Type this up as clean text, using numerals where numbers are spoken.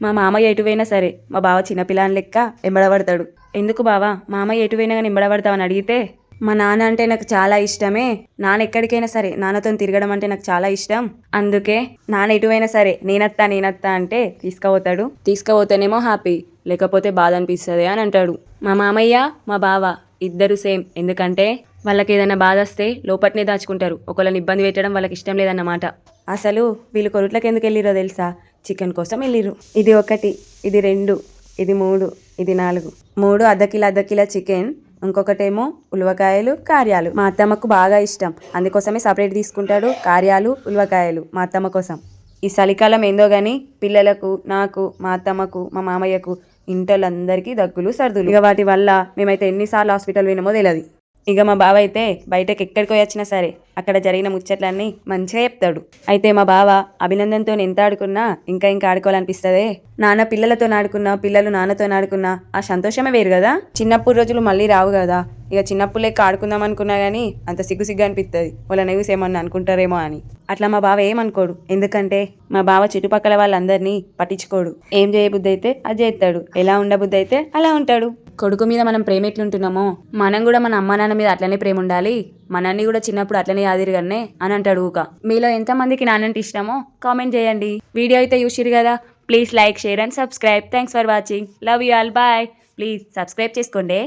మా మామయ్య ఎటువైనా సరే మా బావ చిన్నపిల్లని లెక్క ఎంబడబడతాడు. ఎందుకు బావా మామయ్య ఎటువైనా కానీ ఎంబడబడతావని అడిగితే, మా నాన్న అంటే నాకు చాలా ఇష్టమే, నాన్న ఎక్కడికైనా సరే నాన్నతో తిరగడం అంటే నాకు చాలా ఇష్టం, అందుకే నాన్న ఎటువైనా సరే నేనత్తా అంటే తీసుకుపోతేనేమో హ్యాపీ, లేకపోతే బాధ అనిపిస్తుంది అని అంటాడు. మా మామయ్య మా బావ ఇద్దరు సేమ్. ఎందుకంటే వాళ్ళకి ఏదైనా బాధ వస్తే లోపట్నే దాచుకుంటారు. ఒకళ్ళని ఇబ్బంది పెట్టడం వాళ్ళకి ఇష్టం లేదన్నమాట. అసలు వీళ్ళు కొరుట్లకి ఎందుకు వెళ్ళిరో తెలుసా? చికెన్ కోసం వెళ్ళిరు. ఇది 1, ఇది 2, ఇది 3, ఇది 4. 3 అర్ధ కిలో చికెన్, ఇంకొకటేమో ఉలవకాయలు కార్యాలు. మా అత్తమ్మకు బాగా ఇష్టం, అందుకోసమే సపరేట్ తీసుకుంటాడు కార్యాలు ఉలవకాయలు మా అత్తమ్మ కోసం. ఈ చలికాలం ఏందో గాని పిల్లలకు, నాకు, మా అత్తమ్మకు, మా మామయ్యకు, ఇంటోళ్ళందరికీ దగ్గులు సర్దులు. ఇక వాటి వల్ల మేమైతే ఎన్నిసార్లు హాస్పిటల్ పోయినామో తెలియదు. ఇక మా బావ అయితే బయటకు ఎక్కడికి వచ్చినా సరే అక్కడ జరిగిన ముచ్చట్లన్నీ మంచిగా చెప్తాడు. అయితే మా బావ అభినందన్తో ఎంత ఆడుకున్నా ఇంకా ఆడుకోవాలనిపిస్తుంది. నాన్న పిల్లలతో ఆడుకున్నా, పిల్లలు నాన్నతో ఆడుకున్నా ఆ సంతోషమే వేరు కదా. చిన్నప్పుడు రోజులు మళ్ళీ రావు కదా. ఇక చిన్నప్పుడు లెక్క ఆడుకుందాం అనుకున్నా గానీ అంత సిగ్గు అనిపిస్తుంది, వాళ్ళ నెవ్యూస్ ఏమన్నా అనుకుంటారేమో అని. అట్లా మా బావ ఏమనుకోడు, ఎందుకంటే మా బావ చుట్టుపక్కల వాళ్ళందరినీ పట్టించుకోడు. ఏం చేయబుద్ధి అయితే అది చేస్తాడు, ఎలా ఉండబుద్ధి అయితే అలా ఉంటాడు. కొడుకు మీద మనం ప్రేమ ఎట్లుంటున్నామో మనం కూడా మన అమ్మ నాన్న మీద అట్లనే ప్రేమ ఉండాలి, మనల్ని కూడా చిన్నప్పుడు అట్లనే ఆదిరిగానే అని అంటాడు ఊక. మీలో ఎంతమందికి నాన్నంటే ఇష్టమో కామెంట్ చేయండి. వీడియో అయితే చూసిరు కదా, please like, share and subscribe. Thanks for watching. Love you all. Bye. Please subscribe చేసుకోండి.